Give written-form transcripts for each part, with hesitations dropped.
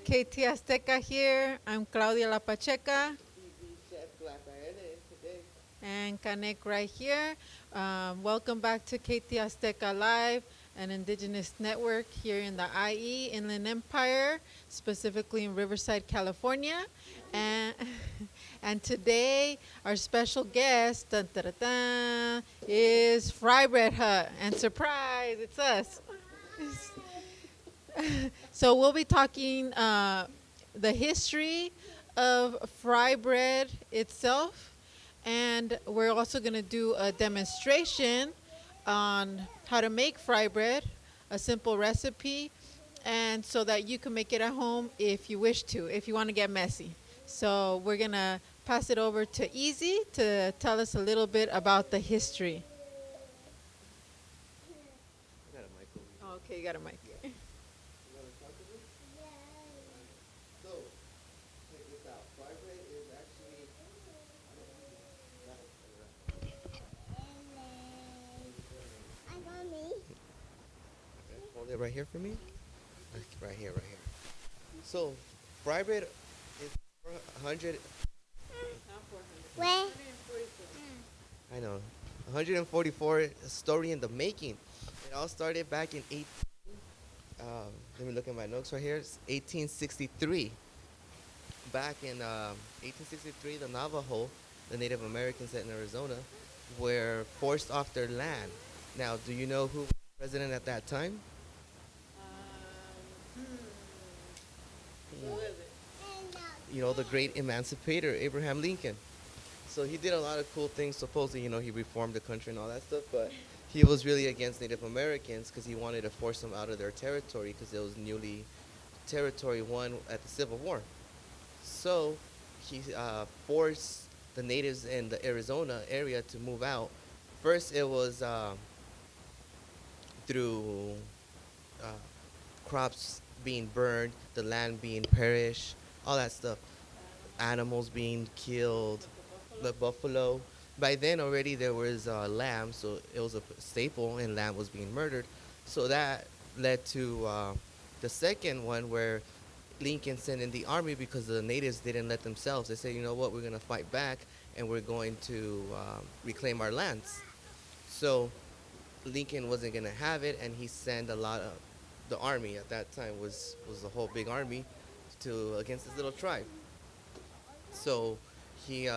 KT Azteka here. I'm Claudia La Pacheca and Canek right here. Welcome back to KT Azteca Live, an indigenous network here in the IE Inland Empire, specifically in Riverside, California. And, and today, our special guest dun, dun, dun, dun, is FryBread Hut. And surprise, it's us. So we'll be talking the history of fry bread itself, and we're also going to do a demonstration on how to make fry bread, a simple recipe, and so that you can make it at home if you wish to, if you want to get messy. So we're going to pass it over to Easy to tell us a little bit about the history. Okay, you got a mic. So, check this out. Fry bread is actually. Hold it right here for me. Right here, right here. So, fry bread is 400. Where? I know, 144 story in the making. It all started back in let me look at my notes right here. It's 1863. Back in 1863, the Navajo, the Native Americans in Arizona, were forced off their land. Now, do you know who was president at that time? Who is it? You know, the great emancipator, Abraham Lincoln. So he did a lot of cool things. Supposedly, you know, he reformed the country and all that stuff, but he was really against Native Americans because he wanted to force them out of their territory because it was newly territory won at the Civil War. So he forced the natives in the Arizona area to move out. First, it was through uh, crops being burned, the land being perished, all that stuff, animals being killed, the buffalo. By then already there was lamb, so it was a staple, and lamb was being murdered. So that led to the second one where Lincoln sent in the army because the natives didn't let themselves. They said, you know what, we're going to fight back and we're going to reclaim our lands. So Lincoln wasn't going to have it, and he sent a lot of the army at that time was a whole big army to against this little tribe. So he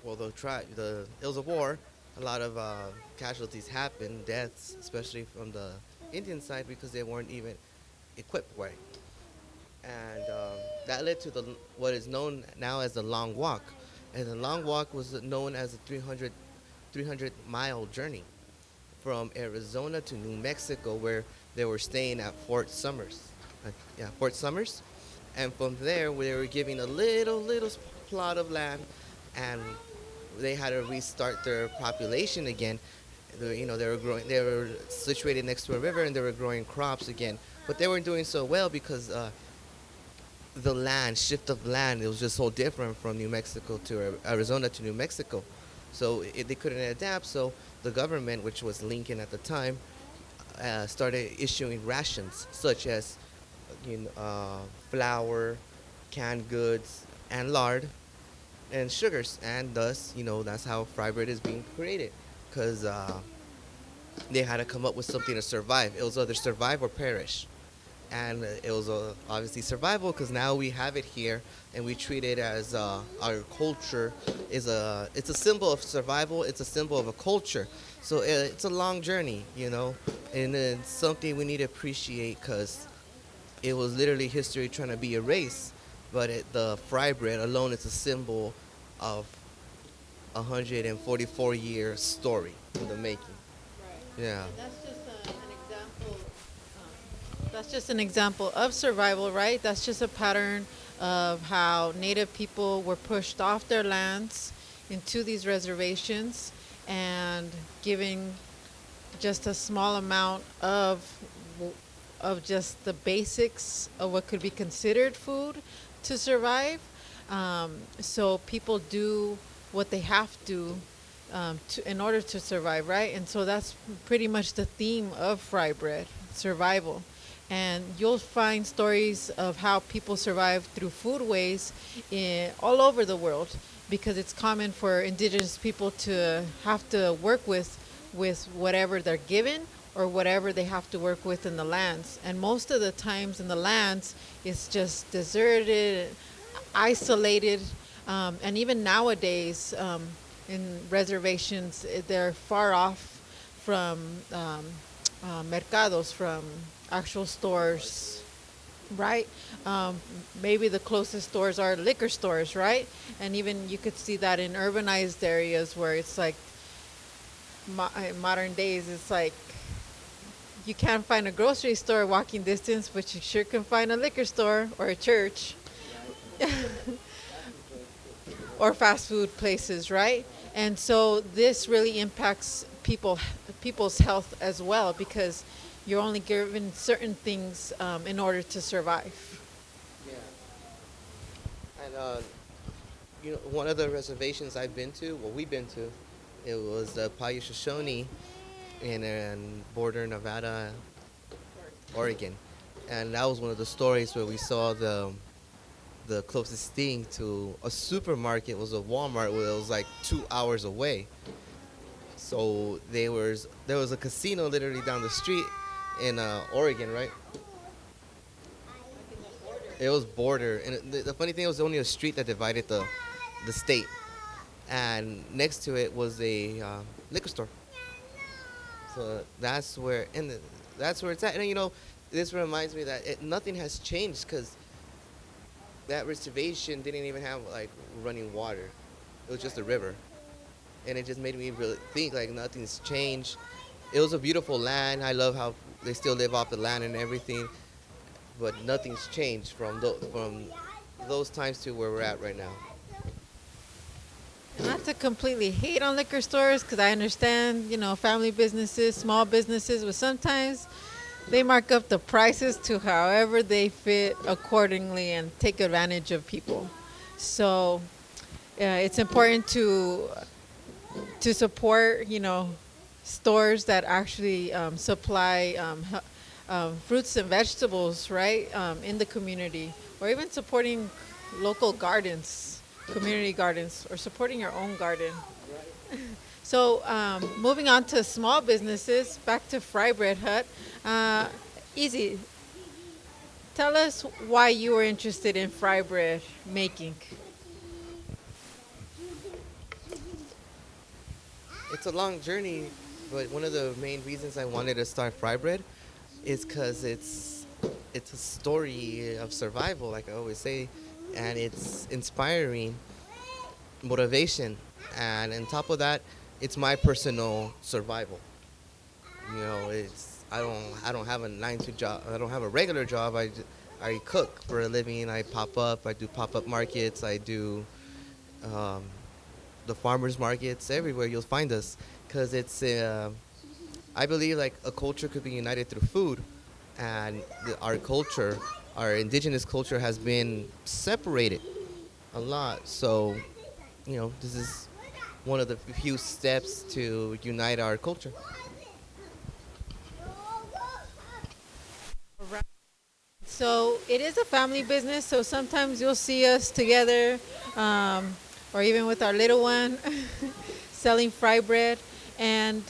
well, it was a war. A lot of casualties happened, deaths, especially from the Indian side because they weren't even equipped right. And that led to what is known now as the Long Walk. And the Long Walk was known as a 300-mile journey from Arizona to New Mexico, where they were staying at Fort Summers. Fort Summers. And from there, they were giving a little plot of land, and they had to restart their population again. You know, they were growing. They were situated next to a river, and they were growing crops again. But they weren't doing so well because the shift of land, it was just so different from New Mexico to Arizona to New Mexico. So they couldn't adapt. So the government, which was Lincoln at the time, started issuing rations such as flour, canned goods, and lard, and sugars, and thus, that's how fry bread is being created, because they had to come up with something to survive. It was either survive or perish, and it was obviously survival because now we have it here, and we treat it as our culture it's a symbol of survival. It's a symbol of a culture. So it's a long journey, and it's something we need to appreciate because it was literally history trying to be erased. But the fry bread alone is a symbol of 144-year story in the making. Right. Yeah. And that's just an example of survival, right? That's just a pattern of how Native people were pushed off their lands into these reservations and giving just a small amount of just the basics of what could be considered food to survive. So people do what they have to, in order to survive, right? And so that's pretty much the theme of fry bread, survival. And you'll find stories of how people survive through foodways all over the world, because it's common for indigenous people to have to work with whatever they're given or whatever they have to work with in the lands. And most of the times in the lands, it's just deserted, isolated, and even nowadays in reservations, they're far off from mercados, from actual stores, right? Maybe the closest stores are liquor stores, right? And even you could see that in urbanized areas where it's like in modern days, it's like you can't find a grocery store walking distance, but you sure can find a liquor store or a church or fast food places, right? And so this really impacts people's health as well, because you're only given certain things in order to survive. Yeah. And one of the reservations I've been to, well, we've been to, it was the Paiute Shoshone in border Nevada, Oregon, and that was one of the stories where we saw the closest thing to a supermarket was a Walmart, where it was like 2 hours away. So there was a casino literally down the street in Oregon, right? It was border, and the funny thing, it was only a street that divided the state, and next to it was a liquor store. So that's where it's at. And this reminds me that nothing has changed, because that reservation didn't even have like running water. It was just a river, and it just made me really think like nothing's changed. It was a beautiful land. I love how they still live off the land and everything, but nothing's changed from those times to where we're at right now. Not to completely hate on liquor stores, because I understand, family businesses, small businesses, but sometimes they mark up the prices to however they fit accordingly and take advantage of people. So it's important to support, stores that actually supply fruits and vegetables, right, in the community, or even supporting local gardens, community gardens, or supporting your own garden. So moving on to small businesses, back to FryBread Hut. Easy, tell us why you were interested in fry bread making. It's a long journey, but one of the main reasons I wanted to start Fry Bread is because it's a story of survival, like I always say, and it's inspiring motivation, and on top of that, it's my personal survival. It's I don't have a 9 to job. I don't have a regular job. I cook for a living. I pop up. I do pop up markets. I do um, the farmers markets everywhere. You'll find us, because it's I believe like a culture could be united through food, and our culture, our indigenous culture, has been separated a lot. So, this is one of the few steps to unite our culture. So it is a family business. So sometimes you'll see us together, or even with our little one, selling fry bread. And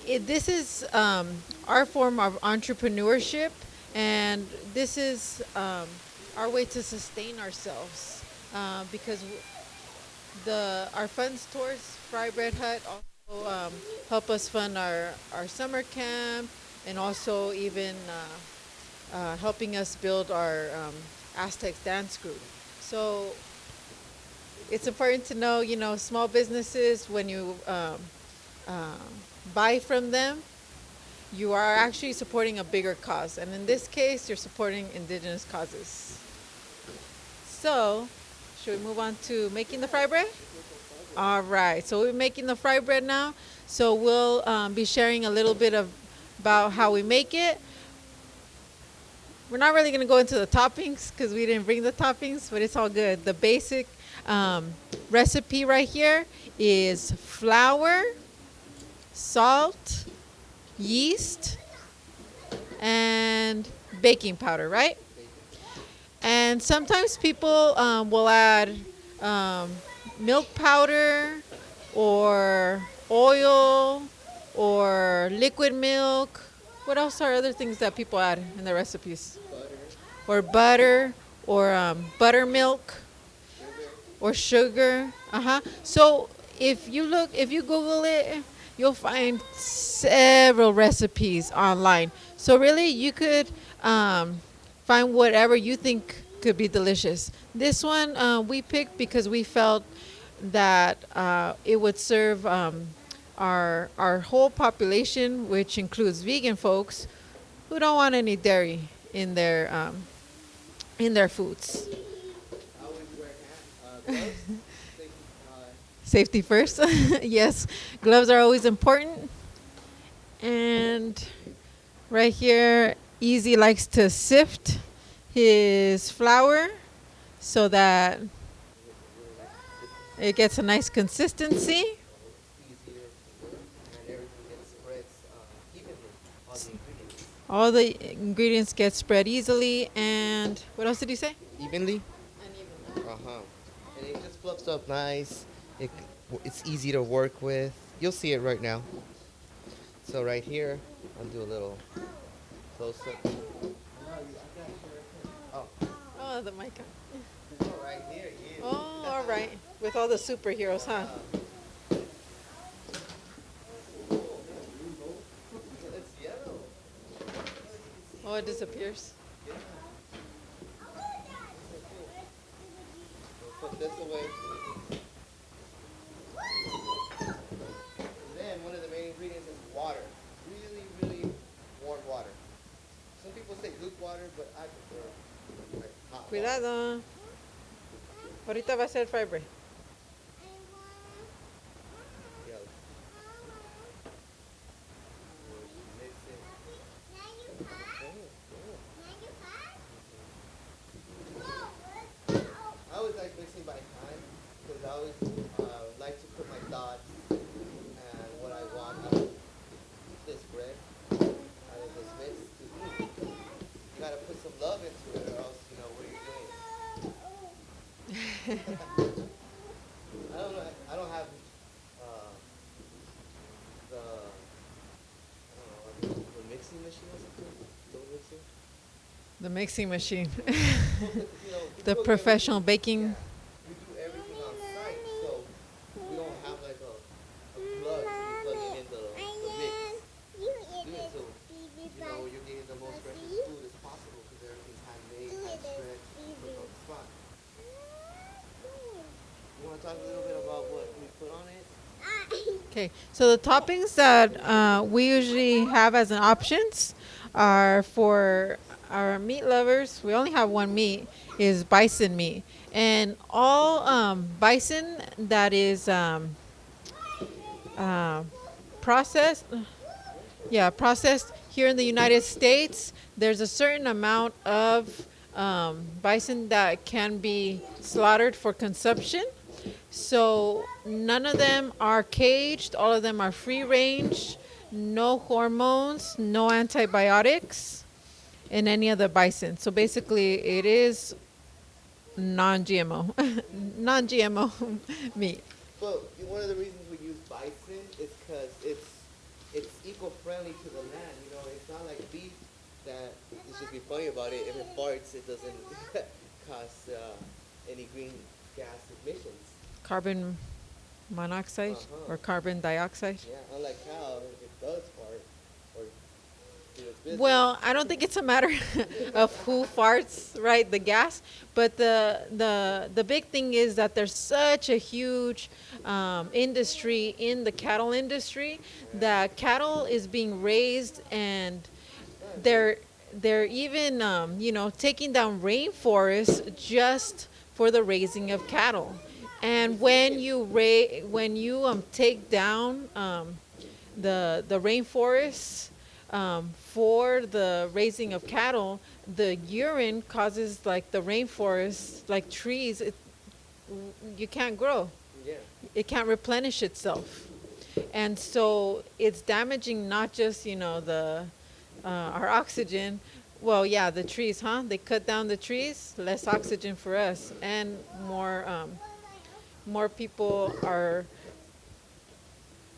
this is our form of entrepreneurship, and this is our way to sustain ourselves, because our funds towards Fry Bread Hut also help us fund our summer camp, and also even helping us build our Aztec dance group. So it's important to know, small businesses, when you uh, buy from them, you are actually supporting a bigger cause. And in this case, you're supporting indigenous causes. So, should we move on to making the fry bread? All right. So we're making the fry bread now. So we'll be sharing a little bit about how we make it. We're not really going to go into the toppings because we didn't bring the toppings, but it's all good. The basic recipe right here is flour, salt, yeast, and and baking powder, right? And sometimes people will add um, milk powder or oil or liquid milk. What else are other things that people add in their recipes? Or butter or buttermilk or sugar. So if you Google it, you'll find several recipes online. So really, you could find whatever you think could be delicious. This one we picked because we felt that it would serve our whole population, which includes vegan folks who don't want any dairy in their foods. I always wear gloves. Safety, Safety first. Yes, gloves are always important. And right here, Easy likes to sift his flour so that it gets a nice consistency. easier to work, and everything gets spread evenly on the ingredients. All the ingredients get spread easily. And what else did you say? Evenly. Uh-huh. And it just fluffs up nice. It, it's easy to work with. You'll see it right now. So right here, I'll do a little close up. Oh, Oh, the mic. right here, yeah. Oh, all right. With all the superheroes, huh? It's yellow. Oh, it disappears. Put this away. Then one of the main ingredients is water. Really, really warm water. Some people say luke water, but I prefer like hot water. Cuidado. Ahorita va a ser fry bread. Yeah. Mix it. I always like mixing by hand because I always like to put my thoughts and what I want out of this bread, out of this mix to eat. You gotta put some love into it, or else you know what you're doing. I don't know. I don't have the I don't know like the mixing machine or something. Dough mixing. The mixing machine. You know, we The cook professional everything- baking. yeah, we do everything on site, so we don't have like a plug to be plugging in the mix. Do it so you know you're getting the most freshest food as possible because everything's handmade, hand stretched, cooked on the spot. You want to talk a little bit about what we put on it? Okay, so the toppings that we usually have as an options are for our meat lovers. We only have one meat, is bison meat, and all bison that is uh, processed, processed here in the United States. There's a certain amount of bison that can be slaughtered for consumption. So none of them are caged. All of them are free range, no hormones, no antibiotics in any of the bison. So basically, it is non-GMO, non-GMO meat. But one of the reasons we use bison is because it's eco-friendly to the land. You know, it's not like beef that let's just be funny about it. If it farts, it doesn't cause any green gas emissions. Carbon monoxide Uh-huh. or carbon dioxide. Yeah, unlike cow, if it does fart or do its business. Well, I don't think it's a matter of who farts, right? The gas, but the big thing is that there's such a huge industry in the cattle industry that cattle is being raised, and they're even taking down rainforests just for the raising of cattle. And when you take down the rainforests for the raising of cattle, the urine causes like the rainforest, like trees, you can't grow. Yeah. It can't replenish itself, and so it's damaging not just the our oxygen. Well, yeah, the trees, huh? They cut down the trees, less oxygen for us, and more people are,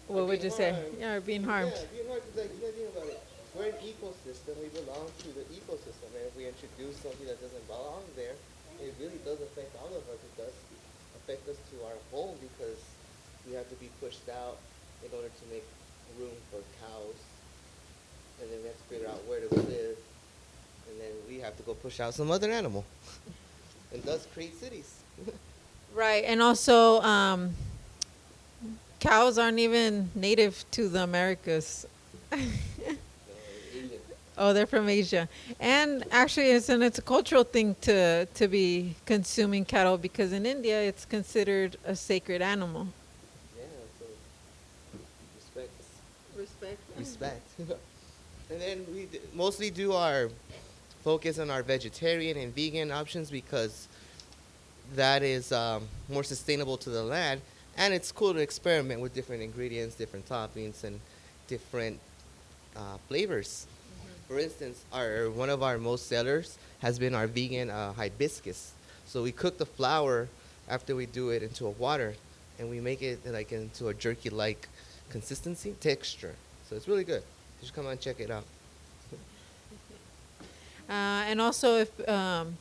what would being you say? harmed. Yeah, are being Yeah, harmed. being harmed is like, you gotta think about it. We're an ecosystem. We belong to the ecosystem. And if we introduce something that doesn't belong there, it really does affect all of us. It does affect us to our home because we have to be pushed out in order to make room for cows. And then we have to figure out where to live. And then we have to go push out some other animal. And thus create cities. Right, and also cows aren't even native to the Americas. Asian. Oh, they're from Asia, and actually, it's a cultural thing to be consuming cattle because in India it's considered a sacred animal. Yeah, so respect. Respect. Respect. And then we mostly do our focus on our vegetarian and vegan options because that is more sustainable to the land, and it's cool to experiment with different ingredients, different toppings, and different flavors. For instance, our one of our most sellers has been our vegan hibiscus. So we cook the flour after we do it into a water, and we make it like into a jerky-like consistency, texture. So it's really good. You should come and check it out. And also, if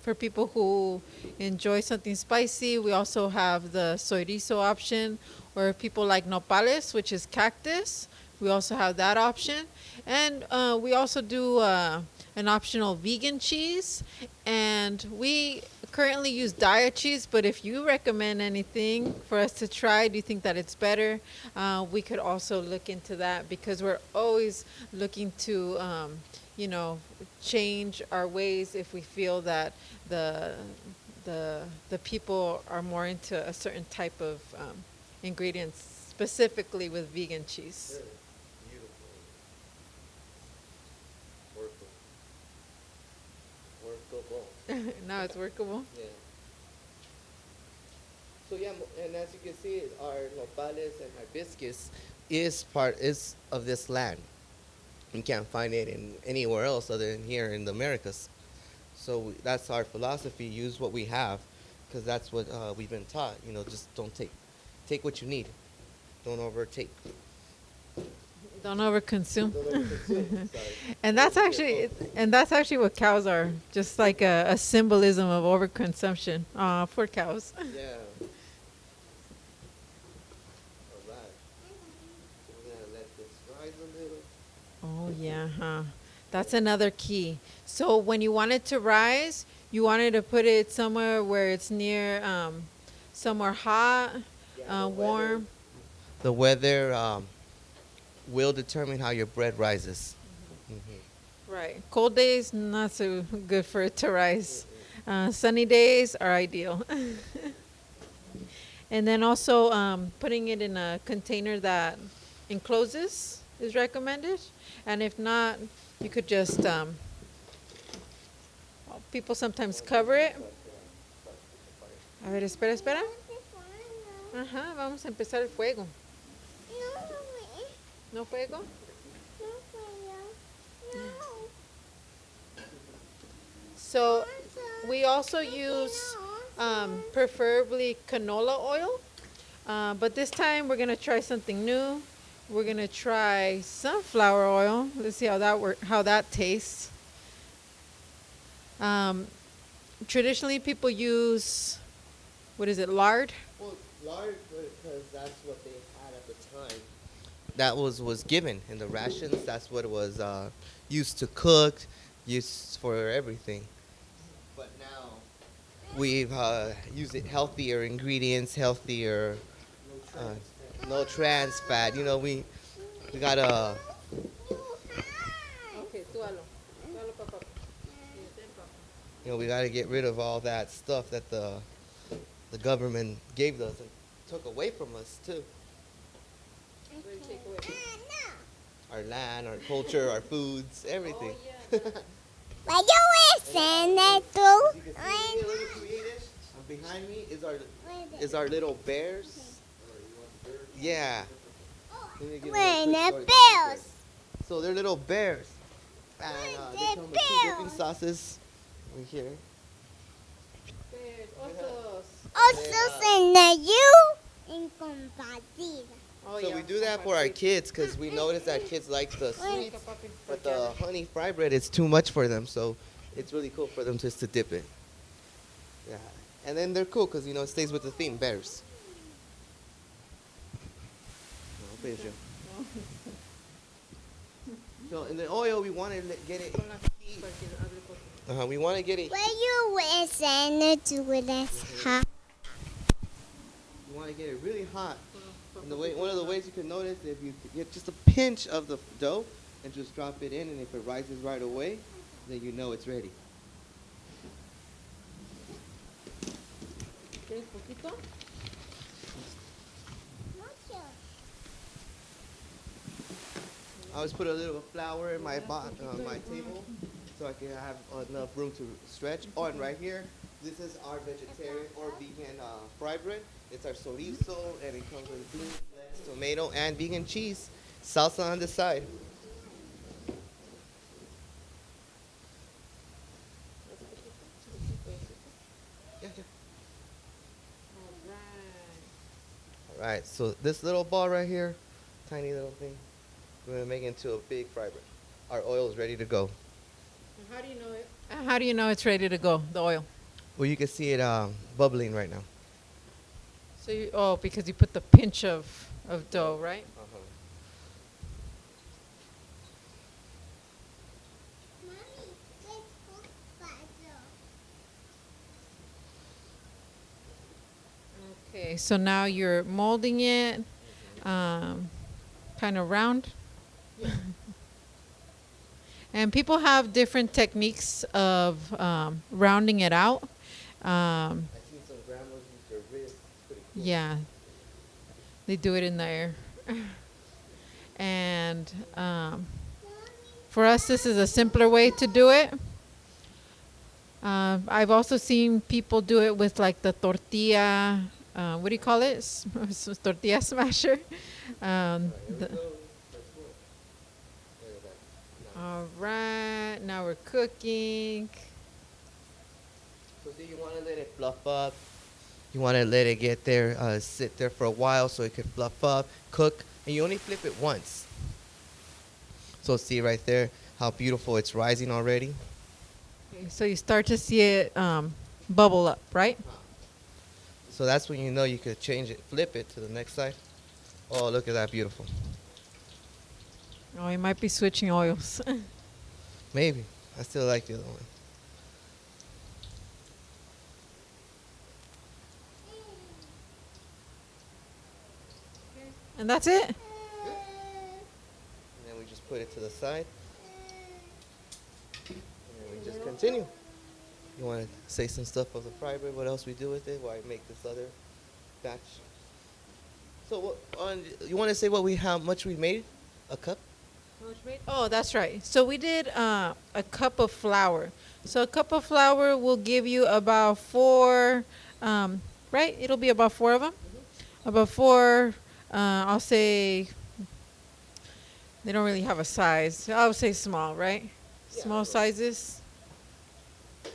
for people who enjoy something spicy, we also have the chorizo option, or if people like nopales, which is cactus. We also have that option, and we also do an optional vegan cheese. And we currently use diet cheese, but if you recommend anything for us to try, do you think that it's better? We could also look into that because we're always looking to you know, change our ways if we feel that the the people are more into a certain type of ingredients, specifically with vegan cheese. Really beautiful. Workable. Now it's workable. Yeah. So yeah, and as you can see, our nopales and hibiscus is of this land. You can't find it in anywhere else other than here in the Americas. So that's our philosophy. Use what we have, because that's what we've been taught. You know, just don't take what you need. Don't overtake. Don't overconsume. Don't overconsume. Sorry. And that's actually what cows are. Just like a symbolism of overconsumption for cows. Yeah. All right. So we're gonna let this rise a little. Oh yeah, huh? That's another key. So when you want it to rise, you wanted to put it somewhere where it's near somewhere hot, Yeah, the warm. The weather will determine how your bread rises. Right. Cold days, not so good for it to rise. Sunny days are ideal. And then also putting it in a container that encloses is recommended. And if not, you could just, people sometimes cover it. A ver, espera, espera. Ajá, vamos a empezar el fuego. ¿No fuego? So we also use preferably canola oil, but this time we're gonna try something new. We're gonna try sunflower oil. Let's see how that tastes. Traditionally, people use, what is it, lard? Well, lard, because that's what they had at the time. That was given in the rations. That's what was used to cook, used for everything. But now we've used it healthier ingredients, healthier, uh, no trans fat. You know, we gotta. Okay, súbalo. Súbalo, papá. You know, we got to get rid of all that stuff that the government gave us and took away from us too. Our land, our culture, our foods, everything. Why you listen to? As you can see, a little creative. Behind me is our little bears. Yeah. Let me give you a When quick the story about the bills. So they're little bears. And they come with two dipping sauces right here. And then, Osos en el you en compartir. Oh, so yeah. we do that for our kids because we notice that kids like the sweets, but the honey fry bread is too much for them. So it's really cool for them just to dip it. Yeah, and then they're cool because it stays with the theme, bears. No, beijo. So in the oil, we want to get it heat. We want to get it. Will you listen to this? Huh? You want to get it really hot. And one of the ways you can notice if you get just a pinch of the dough and just drop it in, and if it rises right away, then you know it's ready. ¿Quieres poquito? I always put a little flour in my my table so I can have enough room to stretch. Oh, and right here, this is our vegetarian or vegan fry bread. It's our chorizo, and it comes with beans, lettuce, tomato, and vegan cheese. Salsa on the side. Yeah, yeah. All right, so this little ball right here, tiny little thing, we're gonna make it into a big fry bread. Our oil is ready to go. How do you know it? How do you know it's ready to go, the oil? Well, you can see it bubbling right now. So because you put the pinch of dough, right? Uh-huh. Okay, so now you're molding it, kind of round. And people have different techniques of rounding it out. I've seen some grandmas use their wrist. Pretty cool. Yeah, they do it in the air. And for us, this is a simpler way to do it. I've also seen people do it with like the tortilla. What do you call it? Tortilla smasher. The- all right, now we're cooking. So see, you want to let it fluff up. You want to let it get there, sit there for a while so it can fluff up, cook, and you only flip it once. So see right there how beautiful it's rising already. Okay, so you start to see it bubble up, right? So that's when you know you could change it, flip it to the next side. Oh, look at that, beautiful. Oh, you might be switching oils. Maybe. I still like the other one. And that's it? And then we just put it to the side. And then we just continue. You want to say some stuff of the fry bread? What else we do with it? Why I make this other batch? So you want to say how much we made? A cup? Oh, that's right. So we did a cup of flour. So a cup of flour will give you about 4, right? It'll be about 4 of them. About 4, I'll say, they don't really have a size. I would say small, right? Yeah, Small sizes, Nice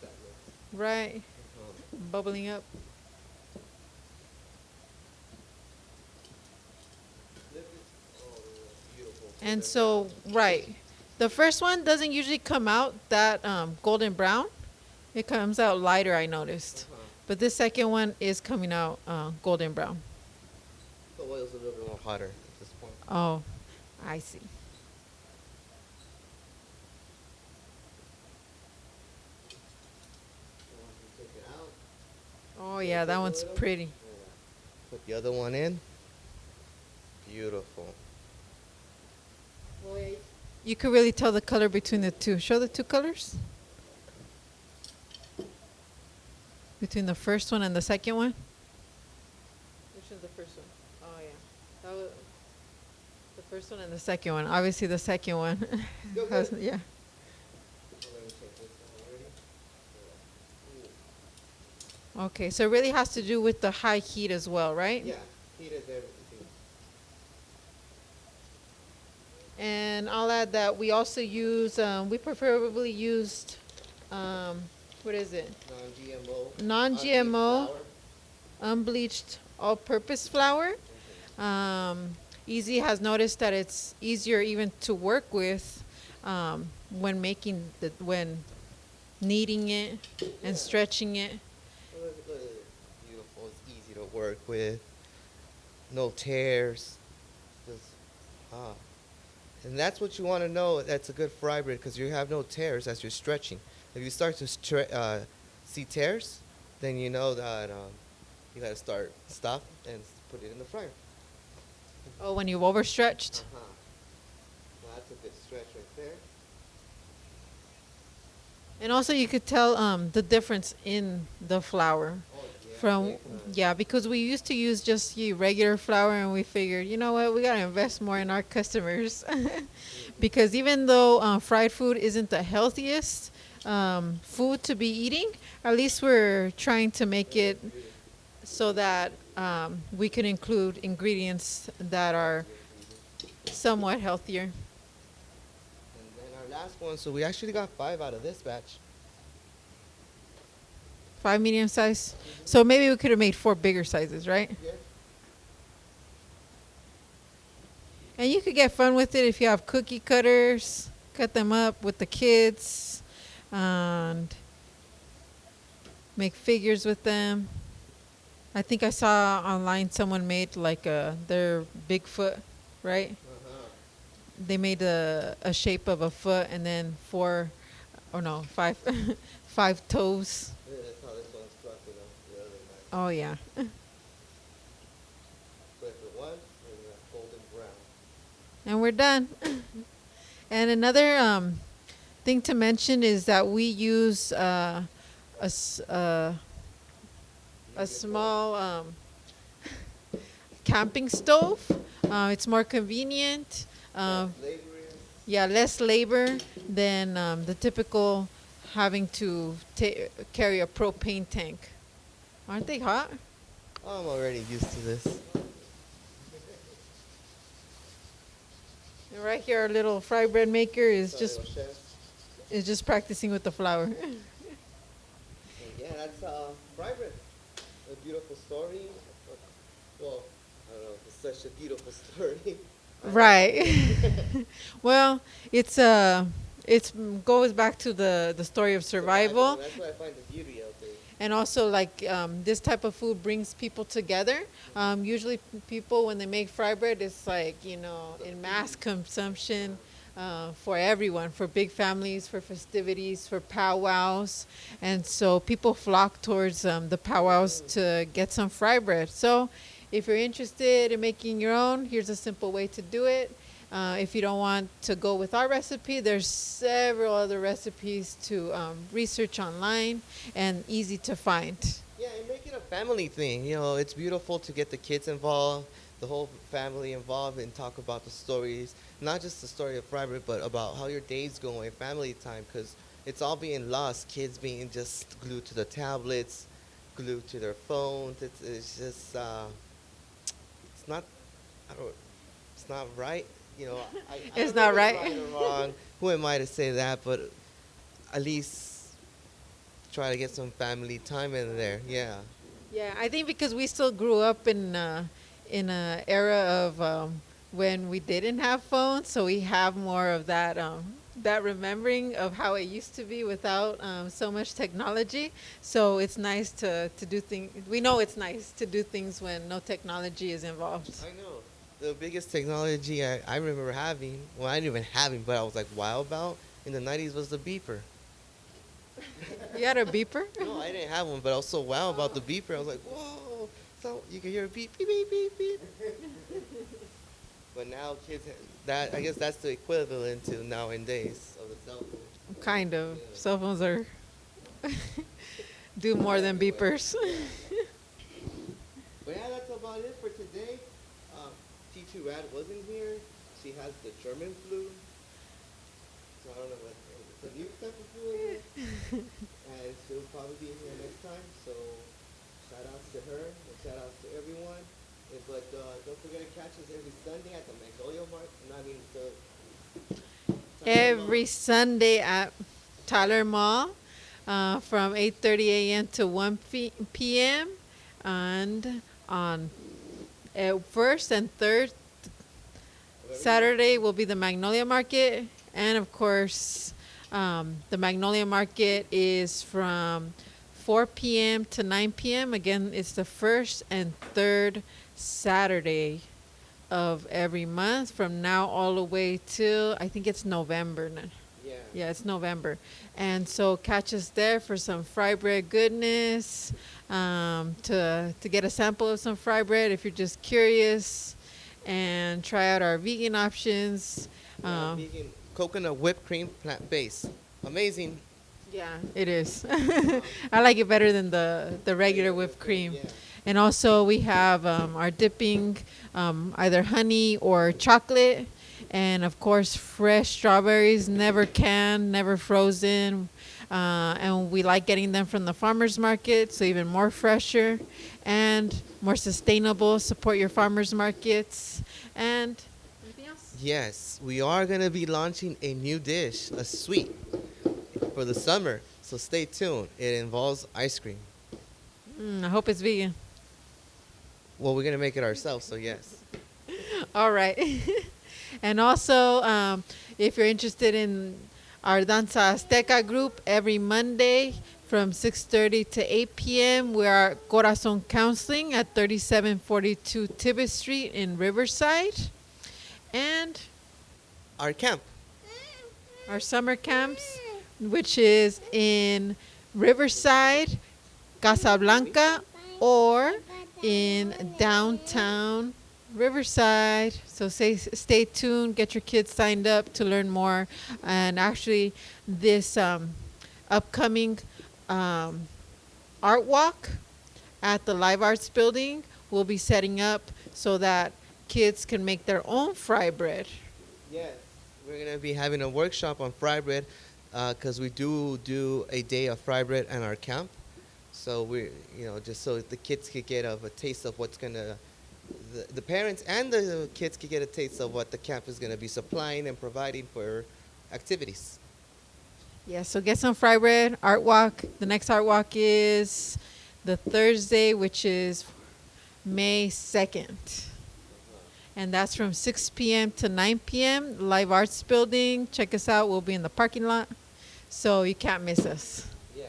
that looks. right? Bubbling up. And so, right, the first one doesn't usually come out that golden brown. It comes out lighter, I noticed. But this second one is coming out golden brown. The oil's a little bit more hotter at this point. Oh, I see. Once you take it out, Oh, yeah, that one's pretty. put the other one in. Beautiful. You could really tell the color between the two. Show the two colors. Between the first one and the second one. Which is the first one? Oh, yeah. That was the first one and the second one. Obviously, the second one. Go has, good. yeah. Okay, so it really has to do with the high heat as well, right? Yeah, heat is everything. And I'll add that we also use, we preferably used, um, what is it? Non-GMO, unbleached Non-GMO, flour. unbleached all-purpose flour. Um, Easy has noticed that it's easier even to work with when when kneading it and Yeah. stretching it. Look at it. Beautiful. It's easy to work with. No tears. Just ah. And that's what you want to know. That's a good fry bread because you have no tears as you're stretching. If you start to see tears, then you know that you got to stop, and put it in the fryer. Oh, when you've overstretched. Uh-huh. Well, that's a good stretch right there. And also you could tell the difference in the flour Oh, yeah, from, big time. yeah, because we used to use just regular flour and we figured, you know what, we got to invest more in our customers. Because even though fried food isn't the healthiest food to be eating, at least we're trying to make it so that we can include ingredients that are somewhat healthier. And then our last one, so we actually got 5 out of this batch. 5 medium size. So maybe we could have made 4 bigger sizes, right? Yeah. And you could get fun with it if you have cookie cutters, cut them up with the kids, and make figures with them. I think I saw online someone made like their Bigfoot, right? Uh-huh. They made a shape of a foot and then 4, or no, 5, 5 toes. Yeah, that's how this one's crafted on the other knife. Oh yeah. But for one, and golden brown. And we're done. And another thing to mention is that we use a, s- a small camping stove. It's more convenient. Laborious. Yeah, less labor than the typical having to carry a propane tank. Aren't they hot? I'm already used to this. And right here, our little fry bread maker is Sorry, little chef. practicing with the flour. And yeah, that's fry bread. A beautiful story. Well, I don't know if it's such a beautiful story. Right. Well, it's goes back to the story of survival, That's what I find the beauty of it. and also like this type of food brings people together. Usually, people when they make fry bread, it's like in mass consumption. For everyone, for big families, for festivities, for powwows. And so people flock towards the powwows to get some fry bread. So if you're interested in making your own, here's a simple way to do it. If you don't want to go with our recipe, there's several other recipes to research online and easy to find. Yeah, and make it a family thing. It's beautiful to get the kids involved, the whole family involved, and talk about the stories. Not just the story of fry bread, but about how your day's going, family time, because it's all being lost. Kids being just glued to the tablets, glued to their phones. It's just it's not. I don't. It's not right. I It's don't know not if it's right. or wrong. Who am I to say that? But at least try to get some family time in there. Yeah. Yeah, I think because we still grew up in a era of when we didn't have phones, so we have more of that remembering of how it used to be without so much technology. So it's nice to do things. We know it's nice to do things when no technology is involved. I know. The biggest technology I remember having, well, I didn't even having, but I was like wild about in the 90s was the beeper. You had a beeper? No, I didn't have one, but I was so wild about the beeper. I was like, whoa. So you can hear a beep, beep, beep, beep, beep. But now kids, I guess that's the equivalent to nowadays of the cell phone. Kind of. Yeah. Cell phones are do more than beepers. But yeah, that's about it for today. T2 Rad wasn't here. She has the German flu. So I don't know what it's a new type of flu, I guess. And she'll probably be here next time. So shout outs to her and shout outs to everyone. But don't forget to catch us every Sunday at the Magnolia Mart. Every Sunday at Tyler Mall from 8:30 a.m. to 1 p.m. And on first and third Saturday will be the Magnolia Market. And of course, the Magnolia Market is from 4 p.m. to 9 p.m. Again, it's the first and third Saturday of every month from now all the way till I think it's November. Yeah. Yeah, it's November. And so catch us there for some fry bread goodness, to get a sample of some fry bread if you're just curious, and try out our vegan options. Vegan coconut whipped cream plant based. Amazing. Yeah, it is. I like it better than the regular whipped cream. Yeah. And also we have our dipping, either honey or chocolate. And of course, fresh strawberries, never canned, never frozen. And we like getting them from the farmer's market, so even more fresher and more sustainable. Support your farmer's markets. And anything else? Yes, we are going to be launching a new dish, a sweet, for the summer. So stay tuned. It involves ice cream. I hope it's vegan. Well, we're going to make it ourselves, so yes. All right. And also, if you're interested in our Danza Azteca group, every Monday from 6:30 to 8 p.m., we are Corazon Counseling at 3742 Tibbet Street in Riverside. And Our camp. our summer camps, which is in Riverside, Casablanca, or in downtown Riverside. So stay tuned, get your kids signed up to learn more. And actually, this upcoming art walk at the Live Arts Building will be setting up so that kids can make their own fry bread. Yes. We're going to be having a workshop on fry bread because we do a day of fry bread at our camp. So just so the kids could get a taste of what's going to, the parents and the kids could get a taste of what the camp is going to be supplying and providing for activities. Yeah, so get some fry bread, art walk. The next art walk is the Thursday, which is May 2nd. And that's from 6 p.m. to 9 p.m. Live Arts Building. Check us out. We'll be in the parking lot. So you can't miss us. Yeah.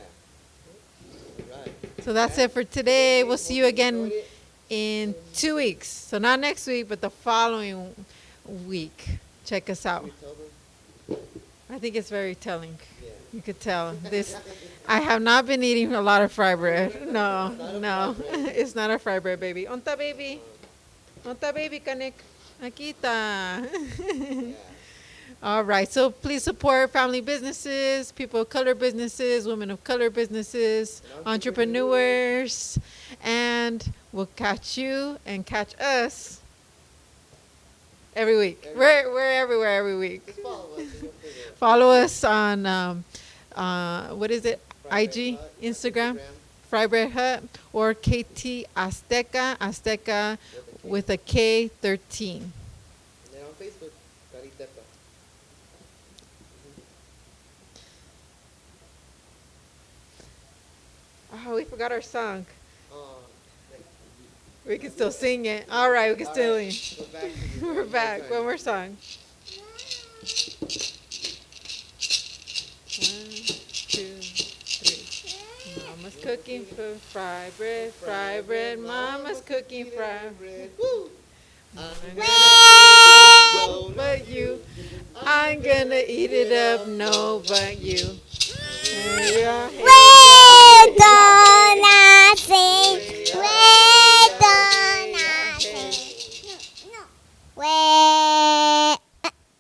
Right. So that's it for today. We'll see you again in 2 weeks. So not next week, but the following week. Check us out. I think it's very telling. You could tell. I have not been eating a lot of fry bread. No. It's not a fry bread, baby. Onta, baby. Onta, baby, Kanik. Aquí está. All right. So please support family businesses, people of color businesses, women of color businesses, entrepreneurs. And we'll catch you and catch us every week. We're everywhere every week. Follow us on, what is it? IG, Instagram, FryBread Hut, or KT Azteka, Azteka with a K13. And then on Facebook, Cariteta. Oh, we forgot our song. We can still sing it. All right, we can still sing. We're back. One more song. 1, 2, 3. Mama's cooking for fry bread, fry bread. Mama's cooking fry bread. Woo! No, but you. I'm gonna eat it up. No, but you. We're gonna sing. We're gonna sing. No. We're.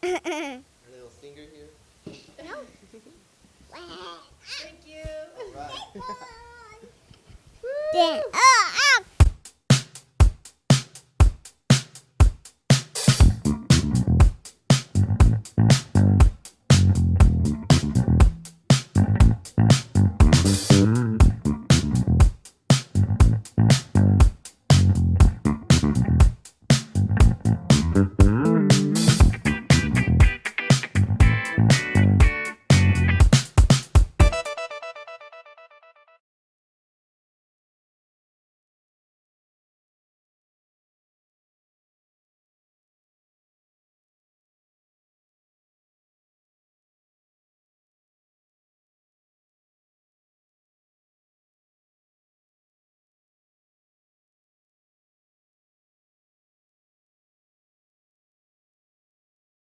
A little singer here. No. Thank you. All right. Then,